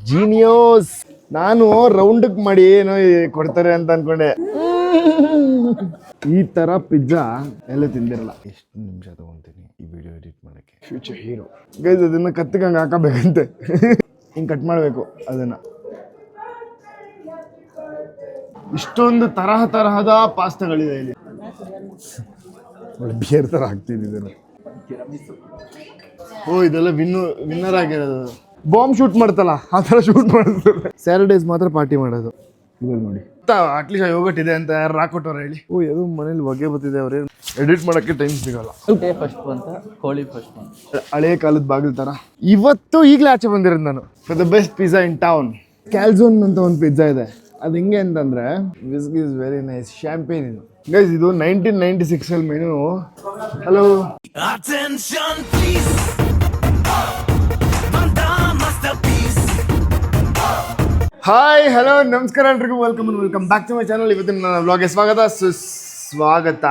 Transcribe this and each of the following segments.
ಜೀನಿಯೋಸ್. ನಾನು ರೌಂಡ್ ಮಾಡಿ ಏನೋ ಕೊಡ್ತಾರೆ ಅಂತ ಅನ್ಕೊಂಡೆ. ಈ ತರ ಪಿಜ್ಜಾ ಎಲ್ಲ ತಿಂದಿರಲ್ಲ. ಎಷ್ಟು ನಿಮಿಷ ತಗೊಂತೀನಿ ಈ ವಿಡಿಯೋ ಎಡಿಟ್ ಮಾಡಕ್ಕೆ. ಫ್ಯೂಚರ್ ಹೀರೋ ಗೈಸ್, ಅದನ್ನ ಕತ್ತಿಗಂಗೆ ಹಾಕಬೇಕಂತೆ. ಹಿಂಗೆ ಕಟ್ ಮಾಡಬೇಕು ಅದನ್ನ. ಇಷ್ಟೊಂದು ತರಹದ ಪಾಸ್ತಾಗಳಿದೆ ಇಲ್ಲಿ. ಬಿಯರ್ ತರ ಹಾಕ್ತಿದ್ದೆ ಇದನ್ನ. ಓ, ಇದೆಲ್ಲ ವಿನ್ನರ್ ಆಗಿರೋದು. ಬಾಂಬ್ ಶೂಟ್ ಮಾಡ್ತಲ್ಲ ಆ ಥರ ಶೂಟ್ ಮಾಡೋದು. ಸ್ಯಾಟರ್ಡೇಸ್ ಮಾತ್ರ ಪಾರ್ಟಿ ಮಾಡೋದು. ಇವಾಗ ನೋಡಿ, ಅಟ್ಲೀಸ್ಟ್ ಯೋಗಟ್ ಇದೆ ಅಂತ ಯಾರು ಹಾಕೊಟ್ಟವ್ರು ಹೇಳಿ. ಓ, ಅದು ಮನೇಲಿ ಹೊಗೆ ಬರ್ತಿದೆ. ಅವ್ರೇನು ಎಡಿಟ್ ಮಾಡೋಕ್ಕೆ ಟೈಮ್ ಸಿಗಲ್ಲ. ಫಸ್ಟ್ ಬಂತ ಕೋಳಿ ಫಸ್ಟ್ ಬಂತ. ಹಳೆಯ ಕಾಲದ ಬಾಗಿಲು ಥರ. ಇವತ್ತು ಈಗಲೇ ಆಚೆ ಬಂದಿರೋದು ನಾನು. For the best pizza in town. Calzone ಅಂತ ಒಂದು ಪಿಜ್ಜಾ ಇದೆ. ಅದು ಹೆಂಗೆ ಅಂತಂದ್ರೆ, whisky is very nice. Champagne ಇದು ಗೈಸ್. ಇದು 1996 ಅಲ್ಲಿ ಮೆನು. ಹಲೋ, ಹಾಯ್, ಹಲೋ, ನಮಸ್ಕಾರ ಎಲ್ರಿಗೂ. Welcome back to my channel. ಇವತ್ತಿನ ನನ್ನ ವ್ಲಾಗ್ಗೆ ಸುಸ್ವಾಗತ.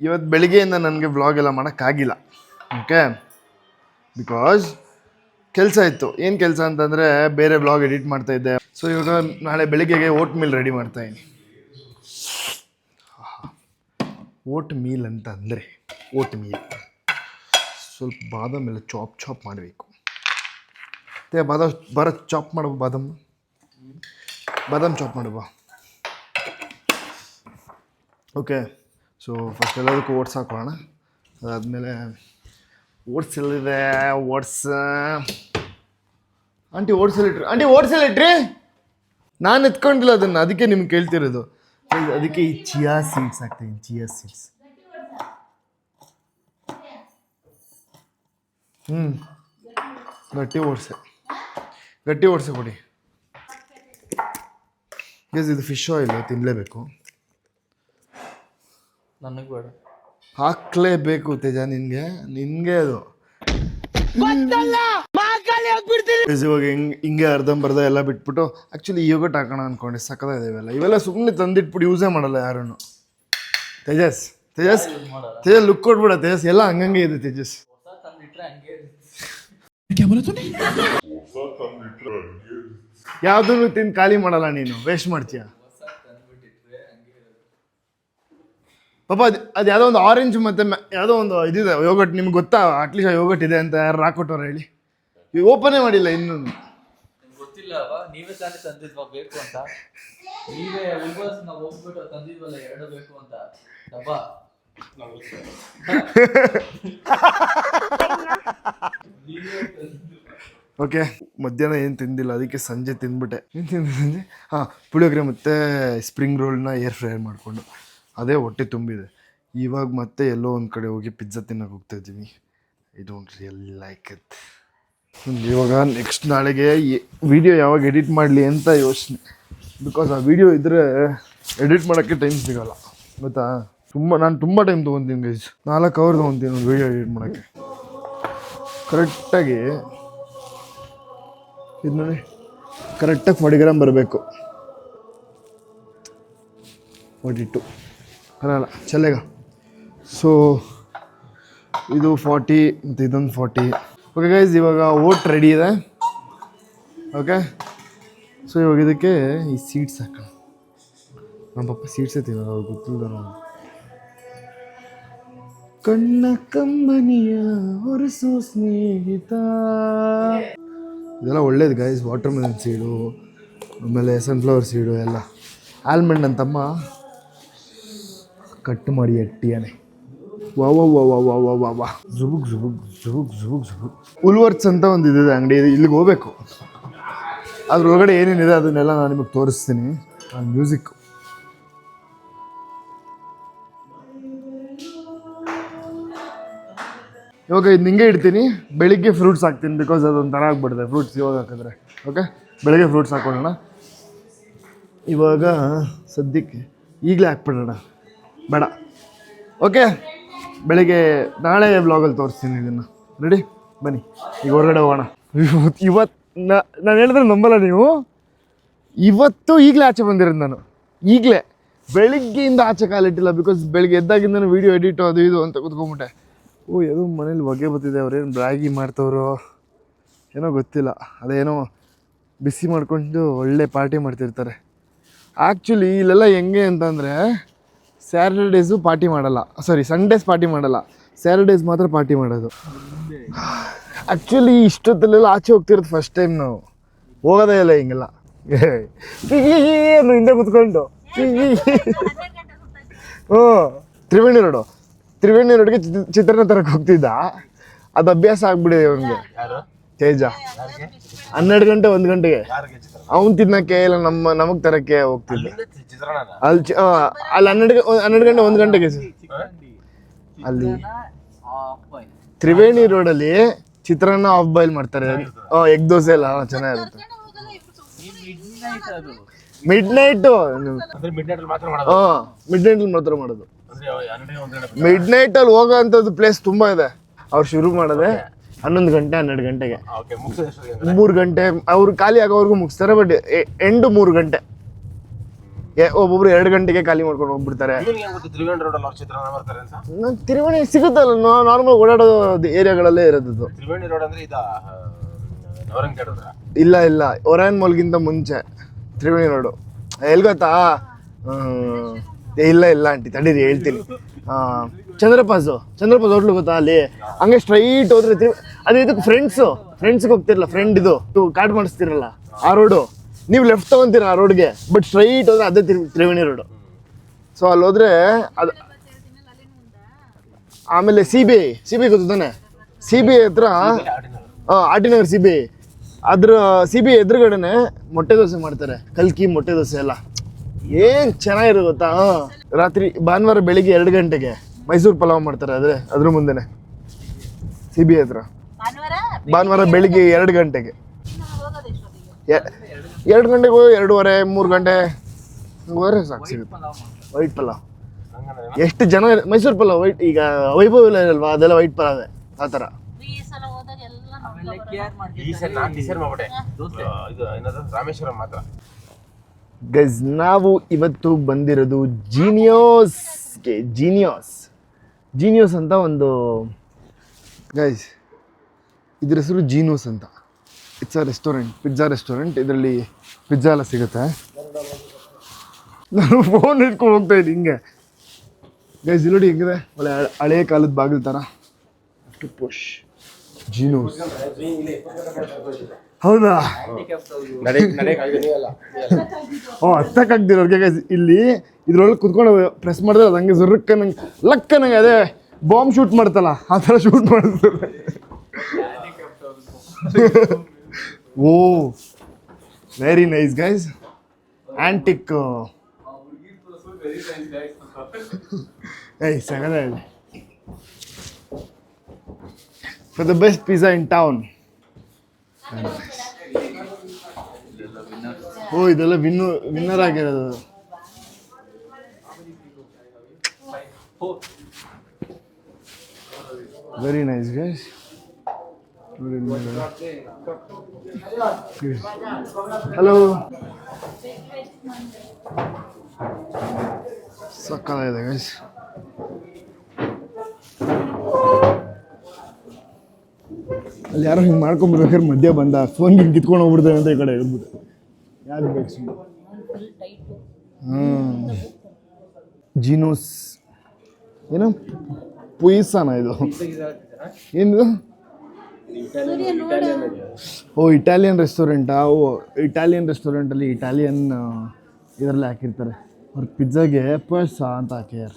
ಇವತ್ತು ಬೆಳಿಗ್ಗೆಯಿಂದ ನನಗೆ ವ್ಲಾಗ್ ಎಲ್ಲ ಮಾಡೋಕ್ಕಾಗಿಲ್ಲ. ಓಕೆ, ಬಿಕಾಸ್ ಕೆಲಸ ಇತ್ತು. ಏನು ಕೆಲಸ ಅಂತಂದರೆ, ಬೇರೆ ವ್ಲಾಗ್ ಎಡಿಟ್ ಮಾಡ್ತಾಯಿದ್ದೆ. ಸೊ ಇವಾಗ ನಾಳೆ ಬೆಳಿಗ್ಗೆಗೆ ಓಟ್ ಮೀಲ್ ರೆಡಿ ಮಾಡ್ತಾಯಿದ್ದೀನಿ. ಓಟ್ ಮೀಲ್ ಅಂತ ಅಂದರೆ ಓಟ್ ಮೀಲ್ ಸ್ವಲ್ಪ ಬಾದಾಮ್ ಎಲ್ಲ ಚಾಪ್ ಮಾಡಬೇಕು. ಬಾದಾಮ್ ಚಾಪ್ ಮಾಡುವ. ಬಾದಾಮ್ ಚಾಪ್ ಮಾಡುವ. ಓಕೆ, ಸೊ ಫಸ್ಟ್ ಎಲ್ಲದಕ್ಕೂ ಓಟ್ಸ್ ಹಾಕೋಣ. ಅದಾದಮೇಲೆ ಓಟ್ಸ್ ಎಲ್ಲಿದೆ? ಓಟ್ಸ್ ಆಂಟಿ ಓಟ್ಸ್ ಇಟ್ರಿ. ನಾನು ಎತ್ಕೊಂಡಿಲ್ಲ ಅದನ್ನು, ಅದಕ್ಕೆ ನಿಮ್ಗೆ ಕೇಳ್ತಿರೋದು. ಅದಕ್ಕೆ ಈ ಚಿಯಾ ಸೀಡ್ಸ್ ಹಾಕ್ತೀನಿ. Chia seeds. ಗಟ್ಟಿ ಓಟ್ಸೆ ಕೊಡಿ ಗೈಸ್. ಇದು ಫಿಶ್ ಆಯಿಲ್ ತಿನ್ನಲೇಬೇಕು. ನನಗೆ ಬೇಡ. ಹಾಕ್ಲೇಬೇಕು ತೇಜ, ನಿನ್ಗೆ ಅದು. ಇವಾಗ ಹಿಂಗೆ ಅರ್ಧಂಬರ್ಧ ಎಲ್ಲ ಬಿಟ್ಬಿಟ್ಟು ಆ್ಯಕ್ಚುಲಿ ಯೋಗಟ್ ಹಾಕೋಣ ಅಂದ್ಕೊಂಡೆ. ಸಕ್ಕತ್ತಾಗಿದೆ ಇವೆಲ್ಲ ಸುಮ್ಮನೆ ತಂದಿಟ್ಬಿಟ್ಟು ಯೂಸೇ ಮಾಡಲ್ಲ ಯಾರೂ. ತೇಜಸ್ ಲುಕ್ ಕೊಟ್ಬಿಡ ತೇಜಸ್. ಎಲ್ಲ ಹಂಗಂಗೆ ಇದೆ ತೇಜಸ್. ಯಾವ್ದನ್ನು ತಿಂದು ಖಾಲಿ ಮಾಡಲ್ಲ ನೀನು, ವೇಸ್ಟ್ ಮಾಡ್ತೀಯ ಪಾಪ. ಅದು ಯಾವುದೋ ಒಂದು ಆರೆಂಜ್ ಮತ್ತೆ ಯಾವುದೋ ಒಂದು ಇದಿದೆ ಯೋಗಟ್. ನಿಮ್ಗೆ ಗೊತ್ತಾ ಅಟ್ಲೀಸ್ಟ್ ಯೋಗಟ್ ಇದೆ ಅಂತ ಯಾರು ಹಾಕೊಟ್ಟವ್ರು ಹೇಳಿ. ಓಪನೇ ಮಾಡಿಲ್ಲ ಇನ್ನೂ. ಗೊತ್ತಿಲ್ಲ, ನೀವೇ ತಾನೇ ತಂದಿದ್ವಾ ಬೇಕು ಅಂತ. ನೀವೇ ನಾವು ಹೋಗ್ಬಿಟ್ಟು ತಂದಿದ್ವಲ್ಲ 2 ಬೇಕು ಅಂತ ಡಬ್ಬ. ಓಕೆ, ಮಧ್ಯಾಹ್ನ ಏನು ತಿಂದಿಲ್ಲ, ಅದಕ್ಕೆ ಸಂಜೆ ತಿಂದ್ಬಿಟ್ಟೆ. ಏನು ತಿಂದೆ ಸಂಜೆ? ಪುಳಿಯೋಗರೆ ಮತ್ತು ಸ್ಪ್ರಿಂಗ್ ರೋಲ್ನ ಏರ್ ಫ್ರೈರ್ ಮಾಡಿಕೊಂಡು ಅದೇ ಹೊಟ್ಟೆ ತುಂಬಿದೆ. ಇವಾಗ ಮತ್ತೆ ಎಲ್ಲೋ ಒಂದು ಕಡೆ ಹೋಗಿ ಪಿಜ್ಜಾ ತಿನ್ನೋಕೆ ಹೋಗ್ತಾಯಿದ್ದೀವಿ. I don't really like it. ಇವಾಗ ನೆಕ್ಸ್ಟ್ ನಾಳೆಗೆ ವಿಡಿಯೋ ಯಾವಾಗ ಎಡಿಟ್ ಮಾಡಲಿ ಅಂತ ಯೋಚನೆ. ಬಿಕಾಸ್ ಆ ವಿಡಿಯೋ ಇದ್ದರೆ ಎಡಿಟ್ ಮಾಡೋಕ್ಕೆ ಟೈಮ್ ಸಿಗೋಲ್ಲ, ಗೊತ್ತಾ. ನಾನು ತುಂಬ ಟೈಮ್ ತೊಗೊತೀನಿ ಗೈಸ್. 4 ಅವರ್ ತೊಗೊತೀನಿ ಒಂದು ವಿಡಿಯೋ ಎಡಿಟ್ ಮಾಡೋಕ್ಕೆ. ಕರೆಕ್ಟಾಗಿ ಇದು ನೋಡಿ, ಕರೆಕ್ಟಾಗಿ 40 ಗ್ರಾಮ್ ಬರಬೇಕು. 42 ಬರಲ್ಲ ಚಲ್ಲೆಗ. ಸೊ ಇದು 40 ಮತ್ತು ಇದೊಂದು 40. ಓಕೆ ಗೈಸ್, ಇವಾಗ ಓಟ್ ರೆಡಿ ಇದೆ. ಓಕೆ, ಸೊ ಇವಾಗ ಇದಕ್ಕೆ ಈ ಸೀಡ್ಸ್ ಹಾಕೋಣ. ನಮ್ಮ ಪಪ್ಪ ಸೀಡ್ಸೇ ತಿನ್ನೋದು, ಅವ್ರು ಗೊತ್ತಿಲ್ಲ. ಕಣ್ಣ ಕಂಬನಿಯ ಹೊರಸು ಸ್ನೇಹಿತ. ಇದೆಲ್ಲ ಒಳ್ಳೇದು ಗೈಸ್. ವಾಟರ್ ಮೆಲನ್ ಸೀಡು, ಆಮೇಲೆ ಸನ್ಫ್ಲವರ್ ಸೀಡು ಎಲ್ಲ. ಆಲ್ಮಂಡ್ ಅಂತಮ್ಮ ಕಟ್ ಮಾಡಿ ಎಟ್ಟಿಯಾನೆ. ವಾ ವಾ ವಾ ವಾ ವಾ ವಾ ವಾ ವಾ. ಜುಬುಕ್. ಉಲ್ವರ್ಟ್ಸ್ ಅಂತ ಒಂದು ಇದಿದೆ ಅಂಗಡಿ. ಇಲ್ಲಿಗೆ ಹೋಗ್ಬೇಕು. ಅದ್ರ ಒಳಗಡೆ ಏನೇನಿದೆ ಅದನ್ನೆಲ್ಲ ನಾನು ನಿಮಗೆ ತೋರಿಸ್ತೀನಿ. ಮ್ಯೂಸಿಕ್ ಇವಾಗ ಇದು ನಿಂಗೆ ಇಡ್ತೀನಿ. ಬೆಳಿಗ್ಗೆ ಫ್ರೂಟ್ಸ್ ಹಾಕ್ತೀನಿ, ಬಿಕಾಸ್ ಅದೊಂಥರ ಆಗ್ಬಿಡುತ್ತೆ ಫ್ರೂಟ್ಸ್ ಇವಾಗ ಹಾಕಿದ್ರೆ. ಓಕೆ, ಬೆಳಗ್ಗೆ ಫ್ರೂಟ್ಸ್ ಹಾಕೊಳ್ಳೋಣ. ಇವಾಗ ಸದ್ಯಕ್ಕೆ ಈಗಲೇ ಹಾಕ್ಬಿಡೋಣ, ಬೇಡ. ಓಕೆ, ಬೆಳಿಗ್ಗೆ ನಾಳೆ ವ್ಲಾಗಲ್ಲಿ ತೋರಿಸ್ತೀನಿ ಇದನ್ನು. ರೆಡಿ, ಬನ್ನಿ ಈಗ ಹೊರಗಡೆ ಹೋಗೋಣ. ಇವತ್ತು ನಾನು ಹೇಳಿದ್ರೆ ನಂಬಲ್ಲ ನೀವು. ಇವತ್ತು ಈಗಲೇ ಆಚೆ ಬಂದಿರೋದು ನಾನು. ಈಗಲೇ ಬೆಳಿಗ್ಗೆಯಿಂದ ಆಚೆ ಕಾಲಿಟ್ಟಿಲ್ಲ. ಬಿಕಾಸ್ ಬೆಳಿಗ್ಗೆ ಎದ್ದಾಗಿಂದ ವೀಡಿಯೋ ಎಡಿಟು ಅದು ಇದು ಅಂತ ಕೂತ್ಕೊಂಡ್ಬಿಟ್ಟೆ. ಓ, ಅದು ಮನೇಲಿ ಹೊಗೆ ಬರ್ತಿದೆ. ಅವ್ರೇನು ಬ್ರಾಗಿ ಮಾಡ್ತವ್ರು ಏನೋ ಗೊತ್ತಿಲ್ಲ, ಅದೇನೋ ಬಿಸಿ ಮಾಡ್ಕೊಂಡು ಒಳ್ಳೆ ಪಾರ್ಟಿ ಮಾಡ್ತಿರ್ತಾರೆ. ಆ್ಯಕ್ಚುಲಿ ಇಲ್ಲೆಲ್ಲ ಹೆಂಗೆ ಅಂತಂದರೆ ಸ್ಯಾಟರ್ಡೇಸು ಪಾರ್ಟಿ ಮಾಡಲ್ಲ, ಸಾರಿ ಸಂಡೇಸ್ ಪಾರ್ಟಿ ಮಾಡಲ್ಲ, ಸ್ಯಾಟರ್ಡೇಸ್ ಮಾತ್ರ ಪಾರ್ಟಿ ಮಾಡೋದು. ಆ್ಯಕ್ಚುಲಿ ಇಷ್ಟೊತ್ತಲ್ಲೆಲ್ಲ ಆಚೆ ಹೋಗ್ತಿರೋದು ಫಸ್ಟ್ ಟೈಮ್ ನಾವು, ಹೋಗೋದೇ ಇಲ್ಲ ಹಿಂಗೆಲ್ಲ. ಏನು ಹಿಂದೆ ಕೂತ್ಕೊಂಡು ಹ್ಞೂ ತ್ರಿವೇಣಿ ರೋಡ್ಗೆ ಚಿತ್ರಾನ್ನ ತರಕ್ಕೆ ಹೋಗ್ತಿದ್ದ, ಅದು ಅಭ್ಯಾಸ ಆಗ್ಬಿಡಿದೆ ಅವನಿಗೆ. ತೇಜ 12 ಗಂಟೆ 1 ಗಂಟೆಗೆ ಅವ್ನು ತಿನ್ನಕ್ಕೆ ಇಲ್ಲ ನಮಗೆ ತರಕ್ಕೆ ಹೋಗ್ತಿದ್ದ. ಅಲ್ಲಿ ಅಲ್ಲಿ 12 ಗಂಟೆ 1 ಗಂಟೆಗೆ ಅಲ್ಲಿ ತ್ರಿವೇಣಿ ರೋಡಲ್ಲಿ ಚಿತ್ರಾನ್ನ ಆಫ್ ಬಾಯ್ಲ್ ಮಾಡ್ತಾರೆ, ಎಗ್ ದೋಸೆ ಎಲ್ಲ ಚೆನ್ನಾಗಿರುತ್ತೆ. ಮಿಡ್ ನೈಟು ಮಿಡ್ ನೈಟಲ್ಲಿ ಮಾತ್ರ ಮಾಡೋದು. ಮಿಡ್ ನೈಟಲ್ಲಿ ಹೋಗೋ ಅಂಥದ್ದು ಪ್ಲೇಸ್ ತುಂಬ ಇದೆ. ಅವ್ರು ಶುರು ಮಾಡೋದೆ 11 ಗಂಟೆ 12 ಗಂಟೆಗೆ, 3 ಗಂಟೆ ಅವ್ರು ಖಾಲಿ ಆಗೋವರೆಗೂ ಮುಗಿಸ್ತಾರೆ. ಬಟ್ ಎಂಡು 3 ಗಂಟೆ, ಒಬ್ಬೊಬ್ರು 2 ಗಂಟೆಗೆ ಖಾಲಿ ಮಾಡ್ಕೊಂಡು ಹೋಗ್ಬಿಡ್ತಾರೆ. ತ್ರಿವೇಣಿ ಸಿಗುತ್ತಲ್ಲ, ನಾರ್ಮಲ್ ಓಡಾಡೋ ಏರಿಯಾಗಳಲ್ಲೇ ಇರೋದು. ಇಲ್ಲ ಒರಾಯನ್ ಮಾಲ್ಗಿಂತ ಮುಂಚೆ ತ್ರಿವೇಣಿ ರೋಡು. ಎಲ್ಲಿ ಗೊತ್ತಾ? ಇಲ್ಲ ಆಂಟಿ ತಡೀರಿ ಹೇಳ್ತೀನಿ. ಚಂದ್ರಪಾಸ್ ಹೋಟ್ಲು ಗೊತ್ತಾ? ಅಲ್ಲಿ ಹಂಗೆ ಸ್ಟ್ರೈಟ್ ಹೋದ್ರೆ ಅದು ಇದಕ್ಕೆ ಫ್ರೆಂಡ್ಸ್ಗೆ ಹೋಗ್ತಿರಲ್ಲ, ಫ್ರೆಂಡ್ ಇದು ಕಾರ್ಡ್ ಮಾಡಿಸ್ತಿರಲ್ಲ ಆ ರೋಡು, ನೀವು ಲೆಫ್ಟ್ ತಗೊಂತೀರ ಆ ರೋಡ್ಗೆ, ಬಟ್ ಸ್ಟ್ರೈಟ್ ಹೋದ್ರೆ ಅದೇ ತ್ರಿವೇಣಿ ರೋಡು. ಸೊ ಅಲ್ಲಿ ಹೋದ್ರೆ ಅದು ಆಮೇಲೆ ಸಿ ಬಿ ಐ ಗೊತ್ತಾನೆ, ಸಿ ಬಿ ಐ ಹತ್ರ ಆರ್ ಟಿ ನಗರ್ CBI, ಅದ್ರ CBI ಎದುರುಗಡೆನೆ ಮೊಟ್ಟೆ ದೋಸೆ ಮಾಡ್ತಾರೆ, ಕಲ್ಕಿ ಮೊಟ್ಟೆ ದೋಸೆ ಎಲ್ಲ ಏನು ಚೆನ್ನಾಗಿರೋ ಗೊತ್ತಾ. ರಾತ್ರಿ ಭಾನುವಾರ ಬೆಳಿಗ್ಗೆ 2 ಗಂಟೆಗೆ ಮೈಸೂರು ಪಲಾವ್ ಮಾಡ್ತಾರೆ, ಅದ್ರ ಮುಂದೆನೆ CBI ಹತ್ರ. ಭಾನುವಾರ ಬೆಳಿಗ್ಗೆ 2 ಗಂಟೆಗೆ, 2 ಗಂಟೆಗೆ ಹೋಗಿ 2:30 3 ಗಂಟೆ ಹೋದ್ರೆ ಸಾಕು ಸಿಗುತ್ತೆ ವೈಟ್ ಪಲಾವ್. ಎಷ್ಟು ಜನ ಮೈಸೂರು ಪಲಾವ್ ವೈಟ್, ಈಗ ವೈಭವ್ ಇಲ್ಲ ಇರಲ್ವಾ, ಅದೆಲ್ಲ ವೈಟ್ ಪಲಾವೇ ಆ ಥರ. ಗೈಸ್ ನಾವು ಇವತ್ತು ಬಂದಿರೋದು ಜೀನಿಯೋಸ್ ಅಂತ ಒಂದು ಗೈಸ್, ಇದ್ರ ಹೆಸರು ಜೀನೋಸ್ ಅಂತ. It's a restaurant, pizza restaurant. ಇದರಲ್ಲಿ ಪಿಜ್ಜಾ ಎಲ್ಲ ಸಿಗುತ್ತೆ. ನಾನು ಫೋನ್ ಇಟ್ಕೊಂಡು ಹೋಗ್ತಾ ಇದ್ದೀನಿ ಹಿಂಗೆ ಗೈಸ್. ಇಲ್ಲಿ ನೋಡಿ ಹೆಂಗಿದೆ, ಒಳ್ಳೆ ಹಳೆಯ ಕಾಲದ ಬಾಗಿಲು ಥರ. ಅಷ್ಟು ಪುಷ್ ಜೀನೋಸ್. ಹೌದಾ? ಹತ್ತಕ್ಕಾಗ್ದಿರೋರ್ಗೆ ಗೈಸ್ ಇಲ್ಲಿ ಇದ್ರೊಳಗೆ ಕುತ್ಕೊಂಡು ಪ್ರೆಸ್ ಮಾಡಿದ್ರೆ ಅದು ಹಂಗೆ ಲಕ್ಕನಂಗೆ ಅದೇ ಬಾಂಬ್ ಶೂಟ್ ಮಾಡ್ತಲ್ಲ ಆ ಥರ ಶೂಟ್ ಮಾಡ್ತಾರೆ. Oh very nice guys, antique. ಏಯ್ ಸಗದ for the best pizza in town. ಓ ಇದೆಲ್ಲ ವಿನ್ನರ್ ಆಗಿರೋದು. Very nice guys. ಹಲೋ, ಸಕ್ಕತ್ತಾಗಿದೆ ಗೈಸ್. ಅಲ್ಲಿ ಯಾರೋ ಹಿಂಗೆ ಮಾಡ್ಕೊಂಡ್ಬಿಡ್ಬೇಕಾದ್ರೆ ಮಧ್ಯ ಬಂದ ಫೋನ್ ಹಿಂಗೆ ಕಿತ್ಕೊಂಡು ಹೋಗ್ಬಿಡ್ತೇವೆ ಅಂತ ಈ ಕಡೆ ಹೇಳ್ಬಿಟ್ಟು ಯಾರು ಬೇಕು ಸುಮ್ಮನೆ. ಜೀನೋಸ್ ಏನೋ ಪುಯಿಸಾನ ಇದು ಏನಿದು? ಓ ಇಟಾಲಿಯನ್ ರೆಸ್ಟೋರೆಂಟಾ? ಓ ಇಟಾಲಿಯನ್ ರೆಸ್ಟೋರೆಂಟಲ್ಲಿ ಇಟಾಲಿಯನ್ ಇದರಲ್ಲಿ ಹಾಕಿರ್ತಾರೆ. ಅವ್ರ ಪಿಜ್ಜಾಗೆ ಪೈಸಾ ಅಂತ ಹಾಕ್ಯಾರ.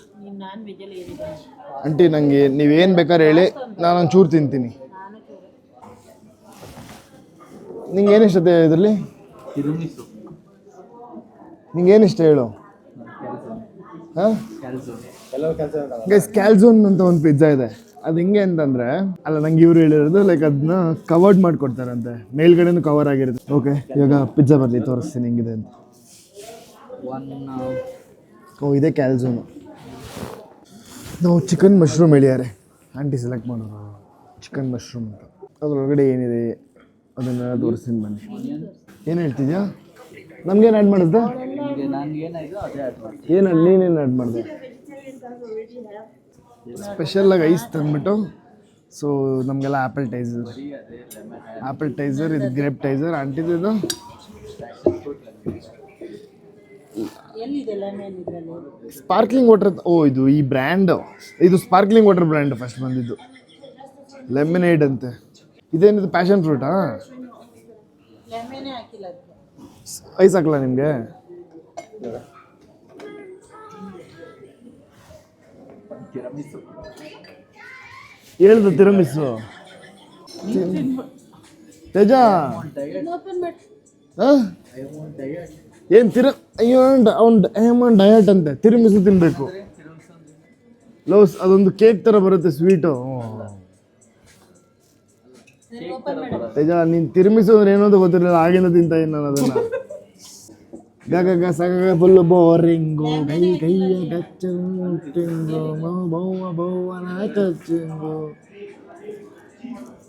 ಆಂಟಿ ನನಗೆ ನೀವೇನು ಬೇಕಾದ್ರೆ ಹೇಳಿ, ನಾನು ಒಂಚೂರು ತಿಂತೀನಿ. ನಿಂಗೆ ಏನು ಇಷ್ಟತೆ ಇದರಲ್ಲಿ? ನಿಂಗೆ ಏನು ಇಷ್ಟ ಹೇಳು. ಹಾಂ ಗೈಸ್, ಕ್ಯಾಲ್ಝೋನ್ ಅಂತ ಒಂದು ಪಿಜ್ಜಾ ಇದೆ. ಅದು ಹೆಂಗೆ ಅಂತಂದರೆ, ಅಲ್ಲ ನಂಗೆ ಇವ್ರು ಹೇಳಿರೋದು ಲೈಕ್ ಅದನ್ನ ಕವರ್ಡ್ ಮಾಡಿಕೊಡ್ತಾರಂತೆ, ಮೇಲ್ಗಡೆನೂ ಕವರ್ ಆಗಿರುತ್ತೆ. ಓಕೆ, ಇವಾಗ ಪಿಜ್ಜಾ ಬರಲಿ ತೋರಿಸ್ತೀನಿ ಹೆಂಗಿದೆ ಅಂತ. ಓ ಇದೇ ಕ್ಯಾಲ್ಝೋನು. ನಾವು ಚಿಕನ್ ಮಶ್ರೂಮ್ ಹೇಳಿದ್ದಾರೆ ಆಂಟಿ ಸೆಲೆಕ್ಟ್ ಮಾಡೋರು, ಚಿಕನ್ ಮಶ್ರೂಮ್ ಅಂತ. ಅದರೊಳಗಡೆ ಏನಿದೆ ಅದನ್ನು ತೋರಿಸ್ತೀನಿ ಬನ್ನಿ. ಏನು ಹೇಳ್ತಿದ್ಯಾ? ನಮ್ಗೇನು ಆ್ಯಡ್ ಮಾಡಿದ್ದೆ? ನೀನೇನು ಆ್ಯಡ್ ಮಾಡಿದೆ? ಸ್ಪೆಷಲಾಗಿ ಐಸ್ ತಂದ್ಬಿಟ್ಟು ಸೊ ನಮಗೆಲ್ಲ ಆ್ಯಪಲ್ ಟೈಸರ್, ಬರೀ ಅದೇ ಲೆಮನ್ ಆ್ಯಪಲ್ ಟೈಸರ್, ಇದು ಗ್ರೇಪ್ ಟೈಸರ್, ಆಂಟಿದು ಇದು ಎಲ್ಲಿದೆ ಲೆಮನ್ ಇದರಲ್ಲಿ? Sparkling water. ಓ ಇದು ಈ ಬ್ರ್ಯಾಂಡ್, ಇದು ಸ್ಪಾರ್ಕ್ಲಿಂಗ್ ವಾಟರ್ ಬ್ರ್ಯಾಂಡ್ ಫಸ್ಟ್ ಬಂದಿದ್ದು, ಲೆಮನೇಡ್ ಅಂತೆ. ಇದೇನಿದು ಪ್ಯಾಷನ್ ಫ್ರೂಟಾ? ಲೆಮನೇ ಹಾಕಿಲ್ಲ ಅದಕ್ಕೆ. ಐಸ್ ಹಾಕಲ್ಲ ನಿಮಗೆ? ತಿರಮಿಸು ಹೇಳ್ದು ತಿರಮಿಸು ತೇಜ. ಓಪನ್ ಮಾಡಿ. ಏನು ಅವ್ನು ಡಯಟ್ ಅಂತೆ, ತಿರುಮಿಸು ತಿನ್ನಬೇಕು. ಲೋಸ್ ಅದೊಂದು ಕೇಕ್ ಥರ ಬರುತ್ತೆ ಸ್ವೀಟು. ಓಪನ್ ಮಾಡಿ. ತೇಜ ನೀನು ತಿರುಮಿಸು ಅಂದ್ರೆ ಏನೋ ಗೊತ್ತಿರಲಿಲ್ಲ, ಆಗಿಂದ ತಿಂತ ಇದ್ದೀನಿ ನಾನು ಅದನ್ನು. ಗಗ ಸಗ ಫುಲ್ ಬೋರಿಂಗು, ಕೈ ಕೈಯ ಕಚ್ಚುಂಗು, ಬೌವ ಬೌವನ ಕಚ್ಚುಂಗು,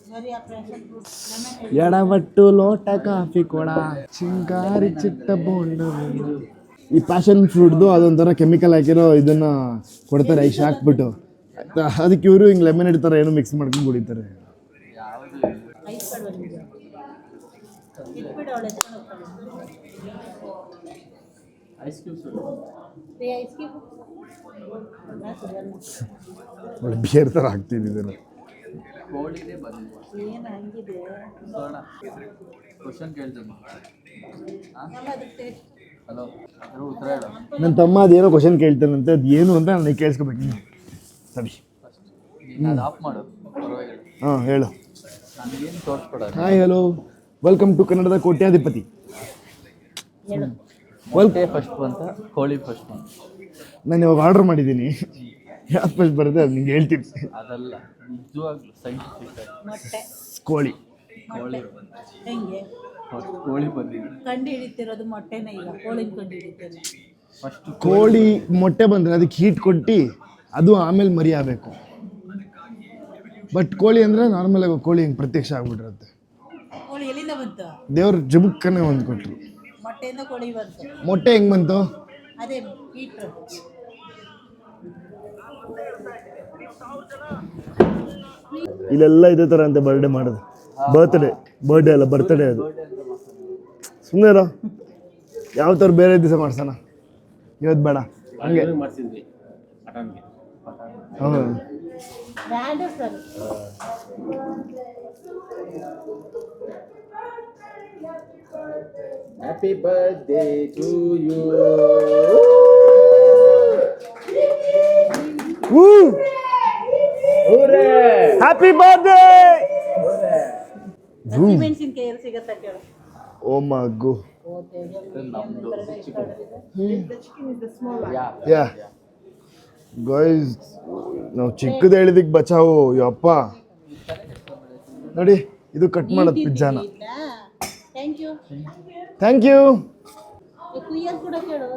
ಸರಿ ಆ ಪ್ಯಾಷನ್ ಫ್ರೂಟ್ ಲೆಮನ್ ಎಡವಟ್ಟು ಲೋಟ ಕಾಫಿ ಕೊಡ, ಚಿಂಗಾರಿ ಚಿಟ್ಟ ಬೋಂಡ. ಈ ಪ್ಯಾಷನ್ ಫ್ರೂಟ್ದು ಅದೊಂಥರ ಕೆಮಿಕಲ್ ಹಾಕಿರೋ ಇದನ್ನ ಕೊಡ್ತಾರೆ ಐಸ್ ಹಾಕ್ಬಿಟ್ಟು, ಅದಕ್ಕೆ ಇವರು ಹಿಂಗೆ ಲೆಮನ್ ಥರ ಏನೋ ಮಿಕ್ಸ್ ಮಾಡ್ಕೊಂಡು ಕುಡಿತಾರೆ. ಐಸ್ ಕಾರ್ಡ್ ಬಂದಿದೆ. ಇಟ್ಬಿಡು ಅವಳು ಎತ್ಕೊಂಡು ಹೋಗ್ತಾಳೆ. ಐಸ್ ಕ್ಯೂಬ್ಸ್ ಐಸ್ ಕ್ಯೂಬ್ ಒಳ್ಳೆ ಬಿಯರ್ ಥರ ಹಾಕ್ತೀನಿ ಇದನ್ನು. ಕೋಳಿದೆ ಬಂದಿಲ್ಲ. ಏನು ಹಂಗಿದೆ ನೋಡೋಣ, ಕ್ವಶನ್ ಕೇಳ್ತೀನಿ. ಅಲ್ಲ ಅದಕ್ಕೆ ಟೇಸ್ಟ್. ಹಲೋ, ಅದ್ರ ಉತ್ತರ ಹೇಳು. ನನ್ನ ತಮ್ಮ ಅದೇನೋ ಕ್ವಶನ್ ಕೇಳ್ತಾನಂತೆ, ಅದು ಏನು ಅಂತ ನನಗೆ ಕೇಳಿಸ್ಕೊಬೇಕು. ಸರಿ ನೀನು ಅದು ಆಫ್ ಮಾಡು, ಪರವಾಗಿಲ್ಲ. ಹಾಂ ಹೇಳು. ನನಗೇನು ತೋರಿಸ್ಕೊಡೋದು? ಹಾಯ್ ಹಲೋ, ವೆಲ್ಕಮ್ ಟು ಕನ್ನಡದ ಕೋಟ್ಯಾಧಿಪತಿ. ಹೇಳು. ಮೊಟ್ಟೆ ಫಸ್ಟ್ ಬಂತ, ಕೋಳಿ ಫಸ್ಟ್ ಬಂತ? ನಾನು ಇವಾಗ ಆರ್ಡರ್ ಮಾಡಿದ್ದೀನಿ, ಯಾವ್ದು ಫಸ್ಟ್ ಬರುತ್ತೆ ಅದು ನಿಂಗೆ ಹೇಳ್ತೀನಿ. ಅದಲ್ಲ, ನಿಜವಾಗ್ಲೂ ಸೈಂಟಿಫಿಕ್ ಮೊಟ್ಟೆ. ಕೋಳಿ. ಕೋಳಿ ಹೆಂಗೆ ಫಸ್ಟ್ ಕೋಳಿ ಬಂದಿದೆ. ಕಂಡು ಹಿಡಿತಿರೋದು ಮೊಟ್ಟೆನೇ, ಈಗ ಕೋಳಿನ ಕಂಡು ಹಿಡಿತೇನೆ. ಫಸ್ಟ್ ಕೋಳಿ ಮೊಟ್ಟೆ ಬಂದರೆ ಅದಕ್ಕೆ ಹೀಟ್ ಕೊಟ್ಟು ಅದು ಆಮೇಲೆ ಮರಿ ಆಗಬೇಕು. ಬಟ್ ಕೋಳಿ ಅಂದರೆ ನಾರ್ಮಲಾಗಿ ಕೋಳಿ ಹಿಂಗೆ ಪ್ರತ್ಯಕ್ಷ ಆಗ್ಬಿಟ್ಟಿರುತ್ತೆ. ಕೋಳಿ ಎಲ್ಲಿಂದ ಬಂತು? ದೇವ್ರ ಜಬುಕ್ಕನೆ ಒಂದು ಕೊಟ್ಟರು. ಮೊಟ್ಟೆಯಿಂದ ಕೋಳಿ ಬಂತು. ಮೊಟ್ಟೆ ಹೆಂಗೆ ಬಂತು? ಅದೇ ಹೀಟ್. ಇಲ್ಲೆಲ್ಲ ಇದೇ ಥರ ಅಂತ ಬರ್ಡೇ ಮಾಡೋದು. ಬರ್ಡೇ ಅಲ್ಲ ಬರ್ತಡೇ ಅದು. ಸುಮ್ಮನೆ ಇರೋ, ಯಾವ ಥರ ಬೇರೆ ದಿವಸ ಮಾಡ್ಸೋಣ, ಇವತ್ತು ಬೇಡ ಹಂಗೆ. ಹ್ಞೂ brand sir. Happy birthday to you. Happy birthday. ಹಸಿಮೆಣಸಿನ್ಕಾಯಿ ಎಲ್ಲಿ ಸಿಗತ್ತೆ ಕೇಳು. ಓ ಮಗು. ಯಾ ಗಾಯ್ಸ್, ನಾವು ಚಿಕ್ಕದು ಹೇಳಿದಕ್ಕೆ ಬಚಾವು. ಯಪ್ಪ ನೋಡಿ, ಇದು ಕಟ್ ಮಾಡೋದು ಪಿಜ್ಜಾನ. Thank you. ಥ್ಯಾಂಕ್ ಯು ಕುಯ್ಯಲ್ ಕೂಡ ಕೇಳು.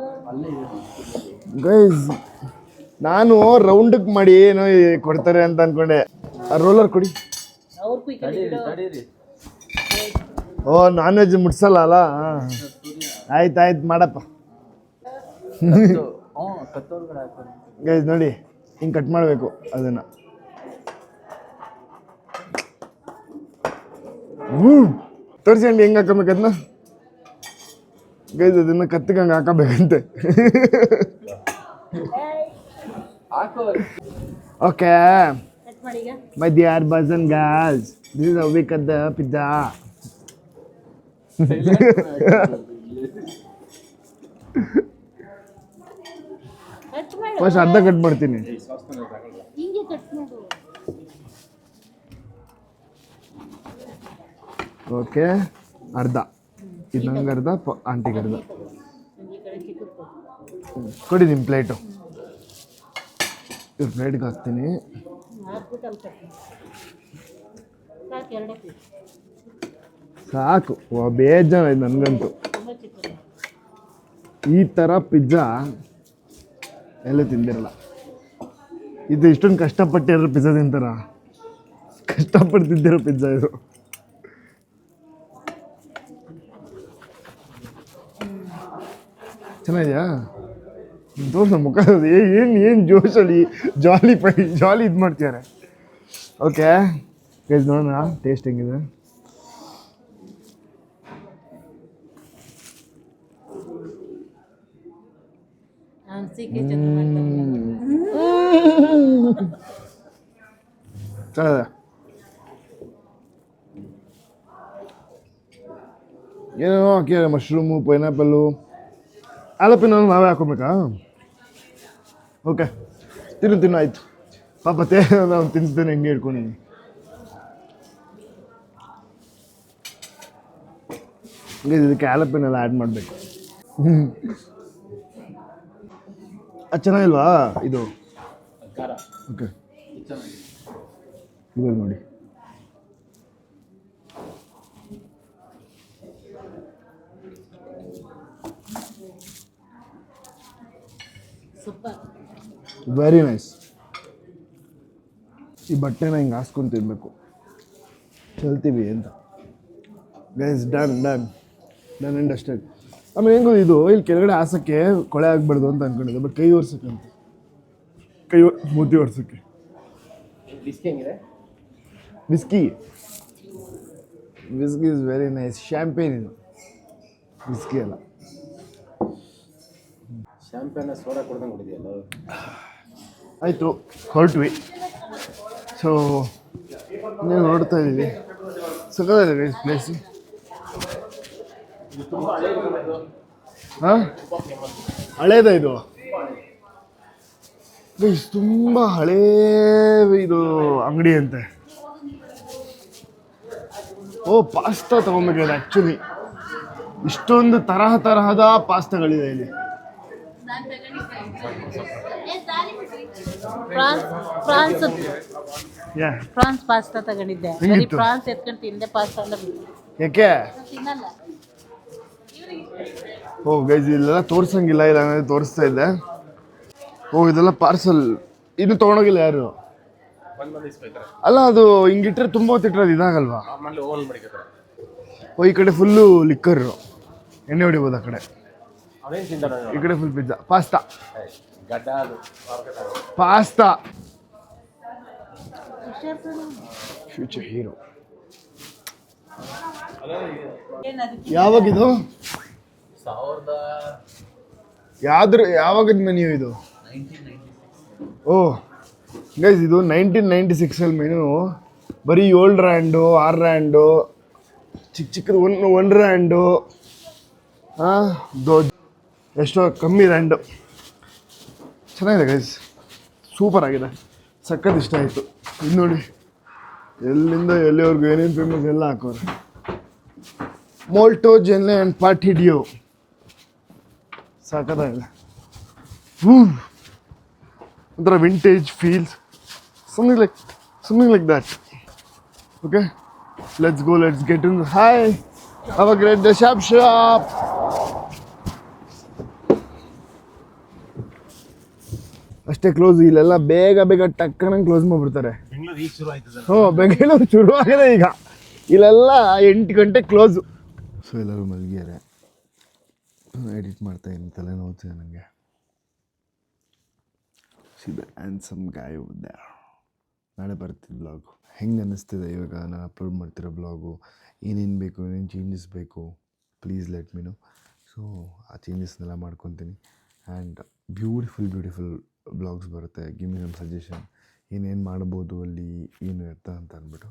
ಗೈಸ್. ನಾನು ರೌಂಡಕ್ಕೆ ಮಾಡಿ ಏನೋ ಕೊಡ್ತಾರೆ ಅಂತ ಅನ್ಕೊಂಡೆ. ಆ ರೋಲರ್ ಕೊಡಿ. ಅವ್ರು ಕುಯ್ಕೊಳ್ಳಿ ಬಿಡು. ತಡೀರಿ. ಓ ನಾನ್ ವೆಜ್ ಮುಟ್ಸಲ್ಲ ಅಲ್ಲ? ಆಯ್ತು ಮಾಡಪ್ಪ. ಕತ್ತೋರ್ಗಡೆ ಹಾಕೊಂಡು ಗೈಸ್ ನೋಡಿ, ಹಿಂಗೆ ಕಟ್ ಮಾಡಬೇಕು ಅದನ್ನು. ತೋರಿಸಿ ಹಂಗೆ ಹೆಂಗೆ ಹಾಕೋಬೇಕು ಅದನ್ನ. ಗೈಸ್ ಅದನ್ನು ಕತ್ತಿಗೆ ಹಂಗೆ ಹಾಕಬೇಕಂತೆ. ಓಕೆ ಕಟ್ ಮಾಡಿ ಈಗ. My dear boys and girls, this is how we cut the pizza. Cut ಮಾಡು. ಫಸ್ಟ್ ಅರ್ಧ ಕಟ್ ಮಾಡ್ತೀನಿ. ಹಿಂಗೆ ಕಟ್ ಮಾಡು. ಓಕೆ, ಅರ್ಧ ಇದು ನಂಗೆ ಅರ್ಧ, ಆಂಟಿಗೆ ಅರ್ಧ. ಈ ಕಡೆ ಚಿಕ್ಕದು ಕೊಡು. ಕೊಡಿ ನಿಮ್ಮ ಪ್ಲೇಟು. ಇವ್ರ ಪ್ಲೇಟ್ಗೆ ಹಾಕ್ತೀನಿ. ಹಾಕ್ಬಿಟ್ಟು ಅಲ್ಲಿ ಕಟ್ ಮಾಡು. ಸಾಕು, ಎರಡೇ ಪೀಸ್. ಸಾಕು, ಬೇಜಾನ ಇದು ನನಗಂತೂ. ತುಂಬ ಚಿಕ್ಕದು. ಈ ಥರ ಪಿಜ್ಜಾ ಎಲ್ಲೂ ತಿಂದಿರಲ್ಲ. ಇದು ಇಷ್ಟೊಂದು ಕಷ್ಟಪಟ್ಟಿರೋ ಪಿಜ್ಜಾ ತಿಂತಾರ? ಕಷ್ಟಪಟ್ಟು ತಿಂದಿರೋ ಪಿಜ್ಜಾ ಇದು. ಚೆನ್ನಾಗಿದೆಯಾ? ತೋರ್ಸ ಮುಖ. ಏನು ಜೋಶಲ್ಲಿ ಜಾಲಿ ಇದು ಮಾಡ್ತಿದ್ದಾರೆ. ಓಕೆ ಗೈಸ್ ನೋಡೋಣ ಟೇಸ್ಟ್ ಹೆಂಗಿದೆ. ಚೆನ್ನಾಗಿದೆ. ಏನೇನೋ ಹಾಕಿದ್ದಾರೆ, ಮಶ್ರೂಮು, ಪೈನಾಪಲ್ಲು, ಆಲಪಿನ ನಾವೇ ಹಾಕೋಬೇಕಾ? ಓಕೆ ತಿನ್ನು ಆಯಿತು. ಪಾಪ ನಾನು ತಿನ್ಸ್ತೇನೆ, ಹೆಂಗೆ ಇಟ್ಕೊಂಡಿದ್ದೀನಿ. ಇದಕ್ಕೆ ಆಲಪಿನೆಲ್ಲ ಆ್ಯಡ್ ಮಾಡಬೇಕು. ಅದು ಚೆನ್ನಾಗಿಲ್ವಾ ಇದು? ಓಕೆ ಇವಾಗ ನೋಡಿ. ಸೂಪರ್. Very nice. ಈ ಬಟ್ಟೆನ ಹಿಂಗೆ ಹಾಸ್ಕೊಂಡು ತಿನ್ನಬೇಕು, ಚಲ್ತೀವಿ ಅಂತ. ಗೈಸ್ ಡನ್ ಆ್ಯಂಡ್ ಅಷ್ಟೇ. ಆಮೇಲೆ ಹೆಂಗೋ ಇದು ಇಲ್ಲಿ ಕೆಳಗಡೆ ಹಾಸೋಕ್ಕೆ ಕೊಳೆ ಆಗಬಾರ್ದು ಅಂತ ಅಂದ್ಕೊಂಡಿದ್ದೆ, ಬಟ್ ಕೈ ಒರ್ಸೋಕ್ಕೆ ಅಂತ, ಮೂತಿ ಒರ್ಸೋಕ್ಕೆ. Whisky is very nice. Champagne ಇದು, ವಿಸ್ಕಿ ಅಲ್ಲ. ಸೋಡಾ ಕೊಡ್ದಂಗೆ ಕೊಡಿದೆಯಲ್ಲ. ಆಯಿತು, ಹೊರಟ್ವಿ. ಸೊ ನೀವು ನೋಡ್ತಾ ಇದ್ದೀವಿ, ಸಕ್ಕತ್ತಾಗಿದೆ ಪ್ಲೇಸು. ಹಾಂ ಹಳೇದ ಇದು? ಗೈಸ್ ತುಂಬ ಹಳೇ ಇದು ಅಂಗಡಿ ಅಂತೆ. ಓ ಪಾಸ್ತಾ ತೊಗೊಬೇಕಾಗಿದೆ ಆ್ಯಕ್ಚುಲಿ. ಇಷ್ಟೊಂದು ತರಹದ ಪಾಸ್ತಾಗಳಿದೆ ಇಲ್ಲಿ. ಪ್ರಾನ್ಸ್ ಪಾಸ್ತಾ ತಗೊಂಡಿದ್ದೆ. ಬರೀ ಪ್ರಾನ್ಸ್ ಎತ್ಕೊಂಡು ತಿಂದೆ, ಪಾಸ್ತಾ ಎಲ್ಲ ಯಾಕೆ? ತಿನ್ನಲ್ಲ. ಓ ಗೈಸ್ ಇಲ್ಲೆಲ್ಲ ತೋರ್ಸಂಗಿಲ್ಲ, ಇಲ್ಲ ತೋರಿಸ್ತಾ ಇದ್ದೆ. ಓ ಇದೆಲ್ಲ ಪಾರ್ಸಲ್, ಇನ್ನು ತೊಗೊಂಡೋಗಿಲ್ಲ ಯಾರು? ಅಲ್ಲ ಅದು ಹಿಂಗಿಟ್ರೆ ತುಂಬ ಹೊತ್ತಿಟ್ರೆ ಅದು ಇದಾಗಲ್ವಾ? ಓ ಈ ಕಡೆ ಫುಲ್ಲು ಲಿಕ್ಕರು, ಎಣ್ಣೆ ಹೊಡಿಬೋದು. ಆ ಕಡೆ ಈ ಕಡೆ full pizza. Pasta future hero. ಯಾವಾಗಿದು? ಯಾವಾಗದ ಮೆನ್ಯೂ ಇದು? ಓ ಗೈಸ್ ಇದು 1996 ಮೆನ್ಯೂ. ಬರೀ 7 ರ್ಯಾಂಡು, 6 ರ್ಯಾಂಡು, ಚಿಕ್ಕದು 1 ರ್ಯಾಂಡು, ಎಷ್ಟೋ ಕಮ್ಮಿ ರ್ಯಾಂಡು. ಚೆನ್ನಾಗಿದೆ ಗೈಸ್, ಸೂಪರ್ ಆಗಿದೆ, ಸಖತ್ ಇಷ್ಟ ಆಯಿತು. ಇದು ನೋಡಿ, ಎಲ್ಲಿಂದ ಎಲ್ಲಿವರೆಗೂ ಏನೇನು ಫೇಮಸ್ ಎಲ್ಲ ಹಾಕೋರು. ಮೋಲ್ಟೋ ಜೆನ್ಲೆ ಆ್ಯಂಡ್ ಪಾಟಿಡಿಯೋ, ಸಖತ್ತಾಗಿದೆ. ಒಂಥರ vintage feels, something like that. Okay, let's get in. Hi, have a great day. Shop. ಅಷ್ಟೇ ಕ್ಲೋಸ್. ಇಲ್ಲೆಲ್ಲ ಬೇಗ ಟಕ್ಕನ ಕ್ಲೋಸ್ ಮಾಡಿಬಿಡ್ತಾರೆ. ಬೆಂಗಳೂರು ಶುರು ಆಗಿದೆ ಈಗ. ಇಲ್ಲೆಲ್ಲ 8 ಗಂಟೆ ಕ್ಲೋಸು. ಸೊ ಎಲ್ಲರೂ ಮಲಗಿದ್ದಾರೆ. ಎಡಿಟ್ ಮಾಡ್ತಾಯಿದ್ದೀನಿ, ತಲೆನೋವ್ತಿದೆ ನನಗೆ. ಹ್ಯಾಂಡ್ಸಮ್ ಗಾಯ್ ಇದೆ. ನಾಳೆ ಬರ್ತಿದ್ದ ಬ್ಲಾಗು ಹೆಂಗೆ ಅನ್ನಿಸ್ತಿದೆ ಇವಾಗ ನಾನು ಅಪ್ಲೋಡ್ ಮಾಡ್ತಿರೋ ಬ್ಲಾಗು, ಏನೇನು ಬೇಕು, ಏನೇನು ಚೇಂಜಸ್ ಬೇಕು, please let me no. So ಆ ಚೇಂಜಸ್ನೆಲ್ಲ ಮಾಡ್ಕೊತೀನಿ. ಆ್ಯಂಡ್ ಬ್ಯೂಟಿಫುಲ್ ಬ್ಲಾಗ್ಸ್ ಬರುತ್ತೆ. ಗಿವ್ ಮಿ ಸಮ್ ಸಜೆಷನ್, ಏನೇನು ಮಾಡ್ಬೋದು ಅಲ್ಲಿ, ಏನು ಎತ್ತ ಅಂತ ಅಂದ್ಬಿಟ್ಟು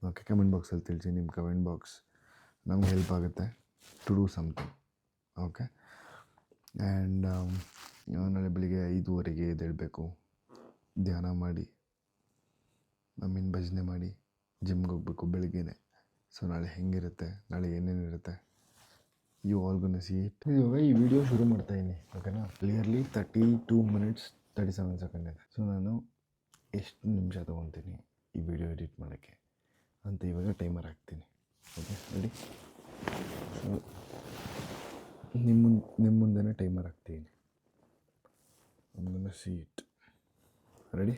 ಓಕೆ ಕಮೆಂಟ್ ಬಾಕ್ಸಲ್ಲಿ ತಿಳಿಸಿ. ನಿಮ್ಮ ಕಮೆಂಟ್ ಬಾಕ್ಸ್ ನಮ್ಗೆ ಹೆಲ್ಪ್ ಆಗುತ್ತೆ to do something. Okay, and ನಾಳೆ ಬೆಳಿಗ್ಗೆ 5:30 ಎದ್ದೇಳಬೇಕು, ಧ್ಯಾನ ಮಾಡಿ, ಭಜನೆ ಮಾಡಿ, ಜಿಮ್ಗೆ ಹೋಗ್ಬೇಕು ಬೆಳಿಗ್ಗೆನೆ. ಸೊ ನಾಳೆ ಹೆಂಗಿರುತ್ತೆ, ನಾಳೆ ಏನೇನಿರುತ್ತೆ, you all gonna see it. ಇವಾಗ ಈ ವಿಡಿಯೋ ಶುರು ಮಾಡ್ತಾಯಿದ್ದೀನಿ, ಓಕೆನಾ? ಕ್ಲಿಯರ್ಲಿ 32 minutes 37 seconds ಇದೆ. ಸೊ ನಾನು ಎಷ್ಟು ನಿಮಿಷ ತೊಗೊತೀನಿ ಈ ವಿಡಿಯೋ ಎಡಿಟ್ ಮಾಡೋಕ್ಕೆ ಅಂತ ಇವಾಗ ಟೈಮರ್ ಹಾಕ್ತೀನಿ. Okay ready? ಸೊ ನಿಮ್ಮ ಮುಂದೆನೇ ಟೈಮರ್ ಹಾಕ್ತೀನಿ. I'm gonna see it. Ready?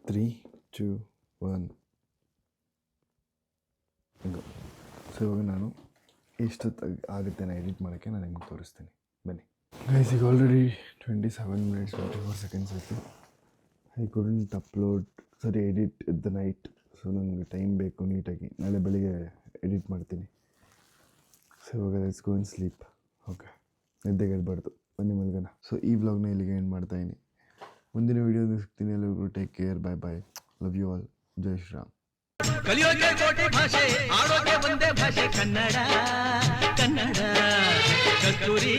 3, 2, 1 go. So ಇವಾಗ ನಾನು ಎಷ್ಟೊತ್ತು ಆಗುತ್ತೆ ನಾನು ಎಡಿಟ್ ಮಾಡೋಕ್ಕೆ ನಾನು ನಿಮ್ಗೆ ತೋರಿಸ್ತೀನಿ, ಬನ್ನಿ. ಗೈಸ್ ಈಗ ಆಲ್ರೆಡಿ 27 minutes 24 seconds ಆಯಿತು. I couldn't edit it the night. So ನನಗೆ ಟೈಮ್ ಬೇಕು ನೀಟಾಗಿ. ನಾಳೆ ಬೆಳಿಗ್ಗೆ ಎಡಿಟ್ ಮಾಡ್ತೀನಿ. ಸೊ ಇವಾಗ let's go and sleep. Okay, ನಿದ್ದೆಗೆ ಹೇಳ್ಬಾರ್ದು, ಬನ್ನಿ ಮಲ್ಗೋಣ. ಸೊ ಈ ವ್ಲಾಗ್ನ ಇಲ್ಲಿಗೆ ಎಂಡ್ ಮಾಡ್ತಾಯಿದ್ದೀನಿ. ಮುಂದಿನ ವೀಡಿಯೋದಲ್ಲಿ ಸಿಗ್ತೀನಿ. ಎಲ್ಲರಿಗೂ take care, bye. Love you all. ಜೈ ಶ್ರೀರಾಮ್. ಕಲಿಯೋಕೆ ಕೋಟಿ ಭಾಷೆ, ಆಡೋಕೆ ಒಂದೇ ಭಾಷೆ ಕನ್ನಡ. ಕಸ್ತೂರಿ